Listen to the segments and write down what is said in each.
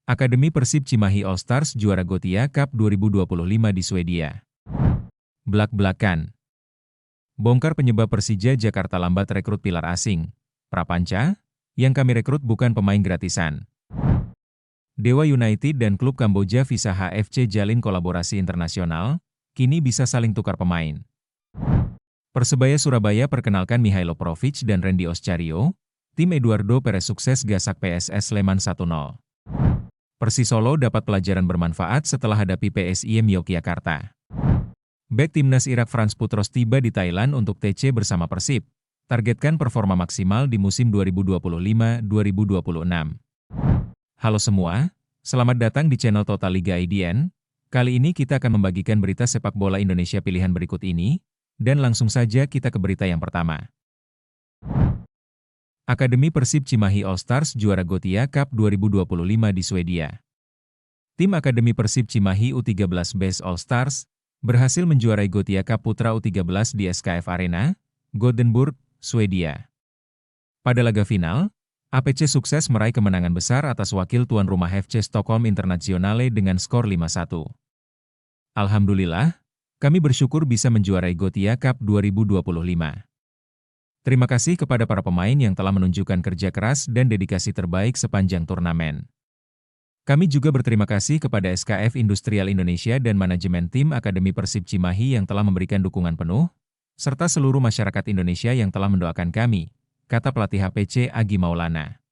Akademi Persib Cimahi All Stars juara Gothia Cup 2025 di Swedia. Blak-blakan. Bongkar penyebab Persija Jakarta lambat rekrut pilar asing. Prapanca, yang kami rekrut bukan pemain gratisan. Dewa United dan klub Kamboja Visa HFC jalin kolaborasi internasional, kini bisa saling tukar pemain. Persebaya Surabaya perkenalkan Mihailo Provic dan Randy Oscario, tim Eduardo Perez sukses gasak PSS Sleman 1-0. Persisolo dapat pelajaran bermanfaat setelah hadapi PSIM Yogyakarta. Bek timnas Irak Frans Putros tiba di Thailand untuk TC bersama Persib, targetkan performa maksimal di musim 2025-2026. Halo semua, selamat datang di channel Total Liga IDN. Kali ini kita akan membagikan berita sepak bola Indonesia pilihan berikut ini, dan langsung saja kita ke berita yang pertama. Akademi Persib Cimahi All Stars juara Gothia Cup 2025 di Swedia. Tim Akademi Persib Cimahi U13 Base All Stars berhasil menjuarai Gothia Cup Putra U13 di SKF Arena, Gothenburg, Swedia. Pada laga final, APC sukses meraih kemenangan besar atas wakil tuan rumah FC Stockholm Internationale dengan skor 5-1. Alhamdulillah, kami bersyukur bisa menjuarai Gothia Cup 2025. Terima kasih kepada para pemain yang telah menunjukkan kerja keras dan dedikasi terbaik sepanjang turnamen. Kami juga berterima kasih kepada SKF Industrial Indonesia dan manajemen tim Akademi Persib Cimahi yang telah memberikan dukungan penuh, serta seluruh masyarakat Indonesia yang telah mendoakan kami, kata pelatih APC Agi Maulana.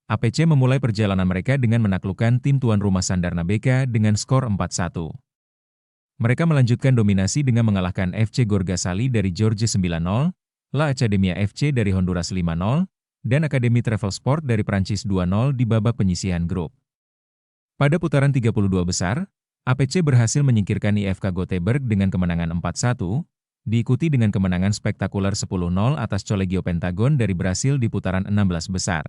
APC memulai perjalanan mereka dengan menaklukkan tim tuan rumah Sandarna BK dengan skor 4-1. Mereka melanjutkan dominasi dengan mengalahkan FC Gorgasali dari Georgia 9-0, La Academia FC dari Honduras 5-0, dan Akademi Travel Sport dari Prancis 2-0 di babak penyisihan grup. Pada putaran 32 besar, APC berhasil menyingkirkan IFK Göteborg dengan kemenangan 4-1, diikuti dengan kemenangan spektakuler 10-0 atas Colegio Pentagon dari Brasil di putaran 16 besar.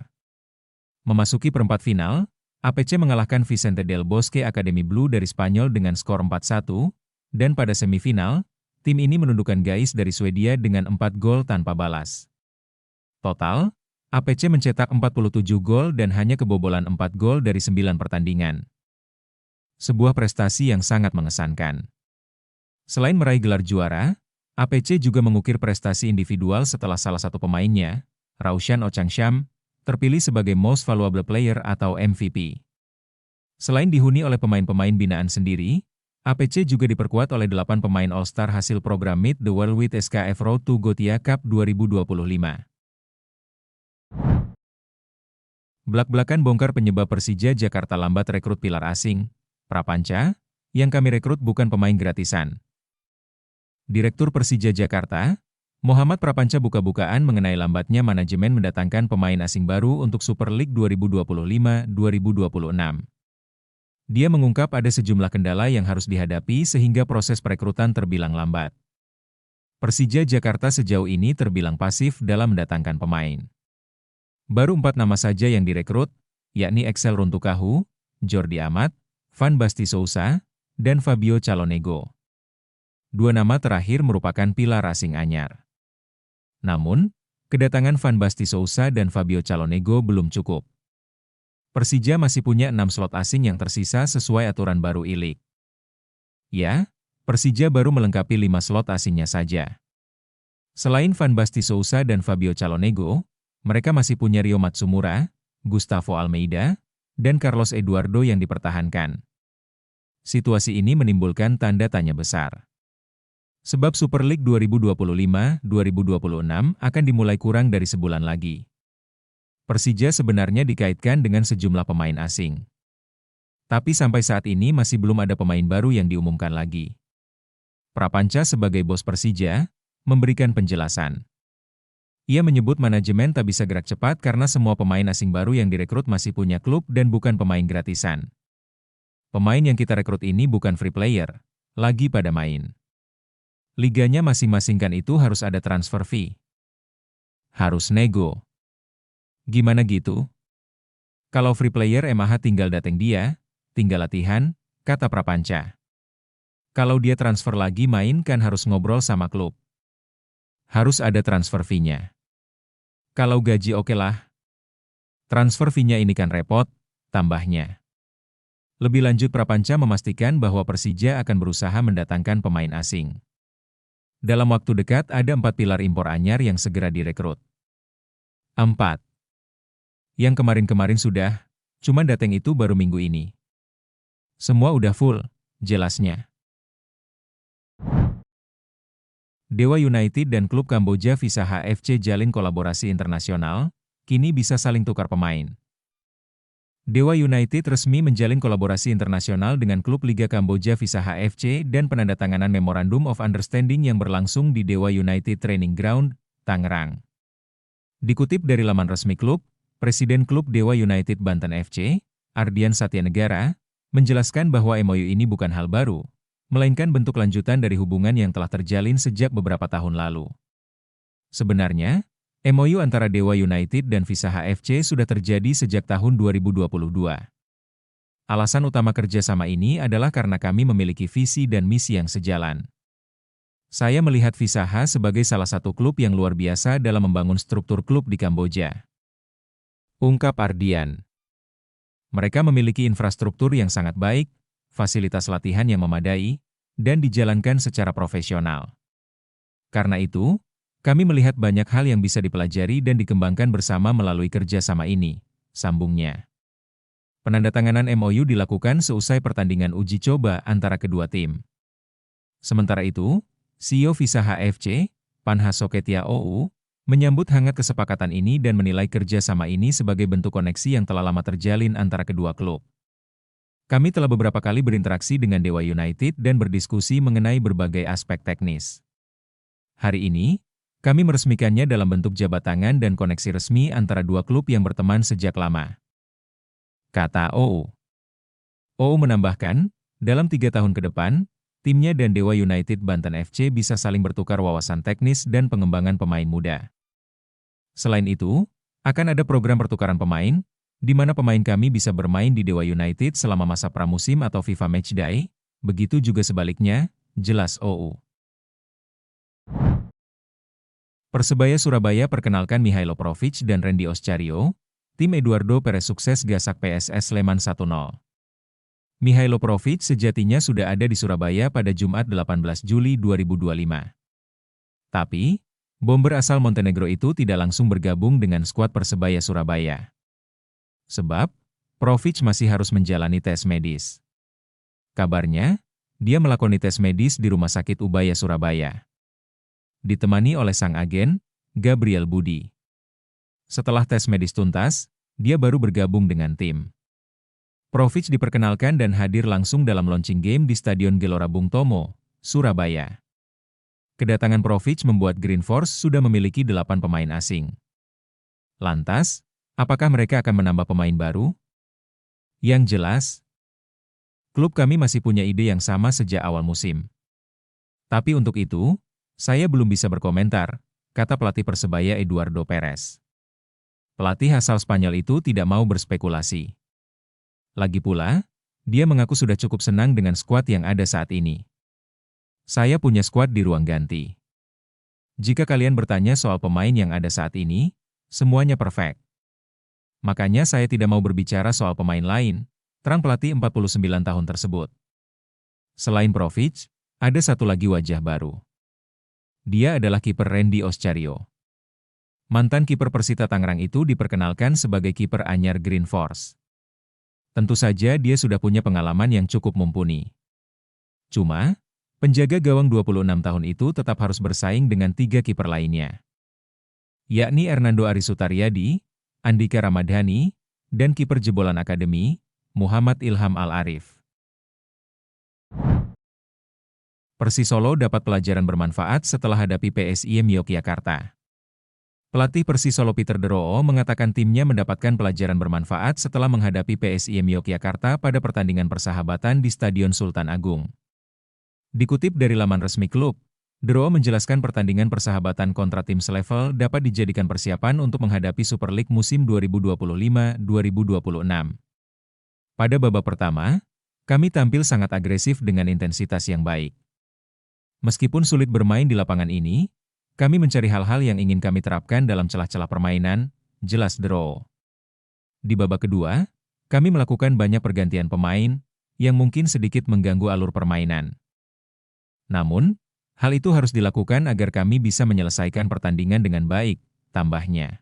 Memasuki perempat final, APC mengalahkan Vicente del Bosque Academy Blue dari Spanyol dengan skor 4-1, dan pada semifinal, tim ini menundukkan Gais dari Swedia dengan 4 gol tanpa balas. Total, APC mencetak 47 gol dan hanya kebobolan 4 gol dari 9 pertandingan. Sebuah prestasi yang sangat mengesankan. Selain meraih gelar juara, APC juga mengukir prestasi individual setelah salah satu pemainnya, Raushan Ochangsham, terpilih sebagai Most Valuable Player atau MVP. Selain dihuni oleh pemain-pemain binaan sendiri, APC juga diperkuat oleh 8 pemain All-Star hasil program Meet the World with SKF Road to Gothia Cup 2025. Blak-blakan bongkar penyebab Persija Jakarta lambat rekrut pilar asing. Prapanca, yang kami rekrut bukan pemain gratisan. Direktur Persija Jakarta, Muhammad Prapanca buka-bukaan mengenai lambatnya manajemen mendatangkan pemain asing baru untuk Super League 2025-2026. Dia mengungkap ada sejumlah kendala yang harus dihadapi sehingga proses perekrutan terbilang lambat. Persija Jakarta sejauh ini terbilang pasif dalam mendatangkan pemain. Baru 4 nama saja yang direkrut, yakni Excel Runtukahu, Jordi Amat, Van Basten Sousa, dan Fabio Calonego. 2 nama terakhir merupakan pilar asing anyar. Namun, kedatangan Van Basten Sousa dan Fabio Calonego belum cukup. Persija masih punya 6 slot asing yang tersisa sesuai aturan baru I-League. Ya, Persija baru melengkapi 5 slot asingnya saja. Selain Van Basten Sousa dan Fabio Calonego, mereka masih punya Rio Matsumura, Gustavo Almeida, dan Carlos Eduardo yang dipertahankan. Situasi ini menimbulkan tanda tanya besar. Sebab Super League 2025-2026 akan dimulai kurang dari sebulan lagi. Persija sebenarnya dikaitkan dengan sejumlah pemain asing. Tapi sampai saat ini masih belum ada pemain baru yang diumumkan lagi. Prapanca sebagai bos Persija, memberikan penjelasan. Ia menyebut manajemen tak bisa gerak cepat karena semua pemain asing baru yang direkrut masih punya klub dan bukan pemain gratisan. Pemain yang kita rekrut ini bukan free player, lagi pada main. Liganya masing-masing kan itu harus ada transfer fee. Harus nego. Gimana gitu? Kalau free player MAH tinggal dateng dia, tinggal latihan, kata Prapanca. Kalau dia transfer lagi main kan harus ngobrol sama klub. Harus ada transfer fee-nya. Kalau gaji oke lah. Transfer fee-nya ini kan repot, tambahnya. Lebih lanjut, Prapanca memastikan bahwa Persija akan berusaha mendatangkan pemain asing. Dalam waktu dekat ada 4 pilar impor anyar yang segera direkrut. 4. Yang kemarin-kemarin sudah, cuma datang itu baru minggu ini. Semua udah full, jelasnya. Dewa United dan klub Kamboja Visa HFC jalin kolaborasi internasional, kini bisa saling tukar pemain. Dewa United resmi menjalin kolaborasi internasional dengan klub Liga Kamboja Visa HFC dan penandatanganan Memorandum of Understanding yang berlangsung di Dewa United Training Ground, Tangerang. Dikutip dari laman resmi klub, Presiden klub Dewa United Banten FC, Ardian Satyanegara, menjelaskan bahwa MOU ini bukan hal baru, melainkan bentuk lanjutan dari hubungan yang telah terjalin sejak beberapa tahun lalu. Sebenarnya, MOU antara Dewa United dan Visa HFC sudah terjadi sejak tahun 2022. Alasan utama kerjasama ini adalah karena kami memiliki visi dan misi yang sejalan. Saya melihat Visa H sebagai salah satu klub yang luar biasa dalam membangun struktur klub di Kamboja. Ungkap Ardian. Mereka memiliki infrastruktur yang sangat baik, fasilitas latihan yang memadai, dan dijalankan secara profesional. Karena itu, kami melihat banyak hal yang bisa dipelajari dan dikembangkan bersama melalui kerjasama ini, sambungnya. Penandatanganan MOU dilakukan seusai pertandingan uji coba antara kedua tim. Sementara itu, CEO Visa HFC, Panha Soketiaou, menyambut hangat kesepakatan ini dan menilai kerjasama ini sebagai bentuk koneksi yang telah lama terjalin antara kedua klub. Kami telah beberapa kali berinteraksi dengan Dewa United dan berdiskusi mengenai berbagai aspek teknis. Hari ini, kami meresmikannya dalam bentuk jabat tangan dan koneksi resmi antara dua klub yang berteman sejak lama. Kata OU. OU menambahkan, dalam 3 tahun ke depan, timnya dan Dewa United Banten FC bisa saling bertukar wawasan teknis dan pengembangan pemain muda. Selain itu, akan ada program pertukaran pemain, di mana pemain kami bisa bermain di Dewa United selama masa pramusim atau FIFA Matchday, begitu juga sebaliknya, jelas OU. Persebaya Surabaya perkenalkan Mihailo Provic dan Randy Oscario, tim Eduardo Perez sukses gasak PSS Sleman 1-0. Mihailo Provic sejatinya sudah ada di Surabaya pada Jumat 18 Juli 2025. Tapi, bomber asal Montenegro itu tidak langsung bergabung dengan skuad Persebaya Surabaya. Sebab, Provic masih harus menjalani tes medis. Kabarnya, dia melakoni tes medis di Rumah Sakit Ubaya Surabaya. Ditemani oleh sang agen, Gabriel Budi. Setelah tes medis tuntas, dia baru bergabung dengan tim. Provic diperkenalkan dan hadir langsung dalam launching game di Stadion Gelora Bung Tomo, Surabaya. Kedatangan Provic membuat Green Force sudah memiliki 8 pemain asing. Lantas, apakah mereka akan menambah pemain baru? Yang jelas, klub kami masih punya ide yang sama sejak awal musim. Tapi untuk itu, saya belum bisa berkomentar, kata pelatih Persebaya Eduardo Perez. Pelatih asal Spanyol itu tidak mau berspekulasi. Lagi pula, dia mengaku sudah cukup senang dengan skuad yang ada saat ini. Saya punya skuad di ruang ganti. Jika kalian bertanya soal pemain yang ada saat ini, semuanya perfect. Makanya saya tidak mau berbicara soal pemain lain, terang pelatih 49 tahun tersebut. Selain Provic, ada satu lagi wajah baru. Dia adalah kiper Randy Oscario. Mantan kiper Persita Tangerang itu diperkenalkan sebagai kiper anyar Green Force. Tentu saja dia sudah punya pengalaman yang cukup mumpuni. Cuma, penjaga gawang 26 tahun itu tetap harus bersaing dengan 3 kiper lainnya. Yakni Hernando Arisutaryadi, Andika Ramadhani, dan kiper jebolan akademi, Muhammad Ilham Al-Arif. Persisolo dapat pelajaran bermanfaat setelah hadapi PSIM Yogyakarta. Pelatih Persisolo Peter De Roo mengatakan timnya mendapatkan pelajaran bermanfaat setelah menghadapi PSIM Yogyakarta pada pertandingan persahabatan di Stadion Sultan Agung. Dikutip dari laman resmi klub, De Roo menjelaskan pertandingan persahabatan kontra tim selevel dapat dijadikan persiapan untuk menghadapi Super League musim 2025-2026. Pada babak pertama, kami tampil sangat agresif dengan intensitas yang baik. Meskipun sulit bermain di lapangan ini, kami mencari hal-hal yang ingin kami terapkan dalam celah-celah permainan, jelas De Roo. Di babak kedua, Kami melakukan banyak pergantian pemain, yang mungkin sedikit mengganggu alur permainan. Namun, hal itu harus dilakukan agar kami bisa menyelesaikan pertandingan dengan baik, tambahnya.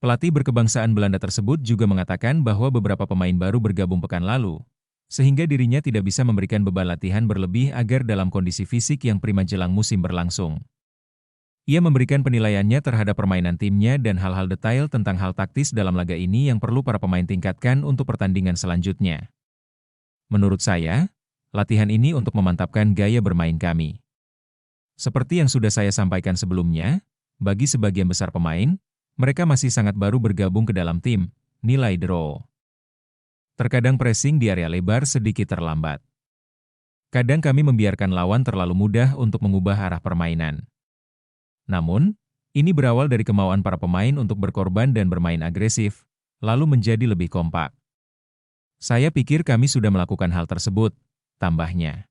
Pelatih berkebangsaan Belanda tersebut juga mengatakan bahwa beberapa pemain baru bergabung pekan lalu, sehingga dirinya tidak bisa memberikan beban latihan berlebih agar dalam kondisi fisik yang prima jelang musim berlangsung. Ia memberikan penilaiannya terhadap permainan timnya dan hal-hal detail tentang hal taktis dalam laga ini yang perlu para pemain tingkatkan untuk pertandingan selanjutnya. Menurut saya, latihan ini untuk memantapkan gaya bermain kami. Seperti yang sudah saya sampaikan sebelumnya, bagi sebagian besar pemain, mereka masih sangat baru bergabung ke dalam tim, nilai draw. Terkadang pressing di area lebar sedikit terlambat. Kadang kami membiarkan lawan terlalu mudah untuk mengubah arah permainan. Namun, ini berawal dari kemauan para pemain untuk berkorban dan bermain agresif, lalu menjadi lebih kompak. Saya pikir kami sudah melakukan hal tersebut, tambahnya.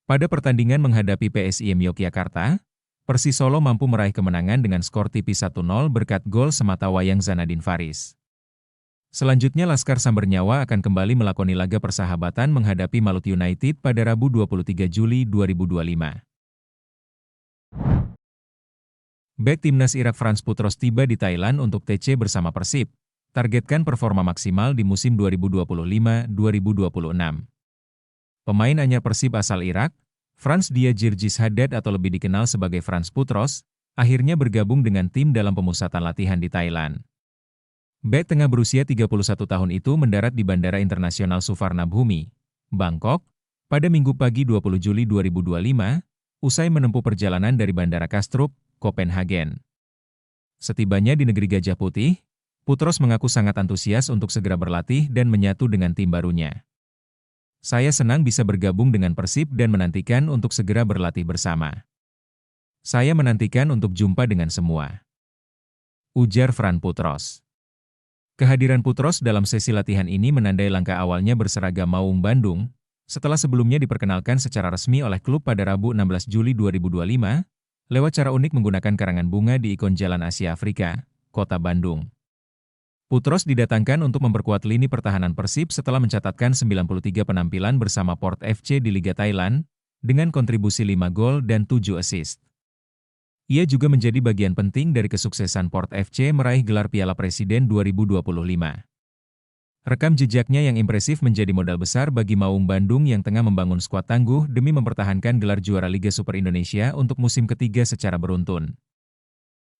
Pada pertandingan menghadapi PSIM Yogyakarta, Persis Solo mampu meraih kemenangan dengan skor tipis 1-0 berkat gol sematawayang Zanadin Faris. Selanjutnya Laskar Sambernyawa akan kembali melakoni laga persahabatan menghadapi Malut United pada Rabu 23 Juli 2025. Bek timnas Irak Frans Putros tiba di Thailand untuk TC bersama Persib, targetkan performa maksimal di musim 2025-2026. Pemain anyar Persib asal Irak, Frans Dia Jirjis Haddad atau lebih dikenal sebagai Frans Putros, akhirnya bergabung dengan tim dalam pemusatan latihan di Thailand. Bek tengah berusia 31 tahun itu mendarat di Bandara Internasional Suvarnabhumi, Bangkok, pada Minggu pagi 20 Juli 2025, usai menempuh perjalanan dari Bandara Kastrup, Copenhagen. Setibanya di negeri Gajah Putih, Putros mengaku sangat antusias untuk segera berlatih dan menyatu dengan tim barunya. Saya senang bisa bergabung dengan Persib dan menantikan untuk segera berlatih bersama. Saya menantikan untuk jumpa dengan semua, ujar Frans Putros. Kehadiran Putros dalam sesi latihan ini menandai langkah awalnya berseragam Maung Bandung, setelah sebelumnya diperkenalkan secara resmi oleh klub pada Rabu 16 Juli 2025, lewat cara unik menggunakan karangan bunga di ikon Jalan Asia Afrika, Kota Bandung. Putros didatangkan untuk memperkuat lini pertahanan Persib setelah mencatatkan 93 penampilan bersama Port FC di Liga Thailand, dengan kontribusi 5 gol dan 7 assist. Ia juga menjadi bagian penting dari kesuksesan Port FC meraih gelar Piala Presiden 2025. Rekam jejaknya yang impresif menjadi modal besar bagi Maung Bandung yang tengah membangun skuad tangguh demi mempertahankan gelar juara Liga Super Indonesia untuk musim ketiga secara beruntun.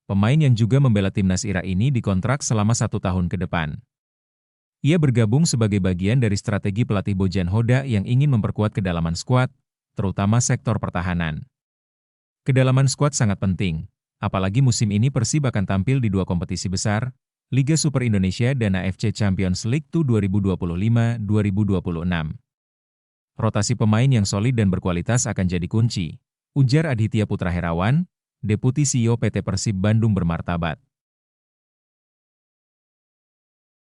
Pemain yang juga membela timnas Irak ini dikontrak selama 1 tahun ke depan. Ia bergabung sebagai bagian dari strategi pelatih Bojan Hoda yang ingin memperkuat kedalaman skuad, terutama sektor pertahanan. Kedalaman skuad sangat penting, apalagi musim ini Persib akan tampil di 2 kompetisi besar, Liga Super Indonesia dan AFC Champions League 2025-2026. Rotasi pemain yang solid dan berkualitas akan jadi kunci, ujar Aditya Putra Herawan, Deputi CEO PT Persib Bandung Bermartabat.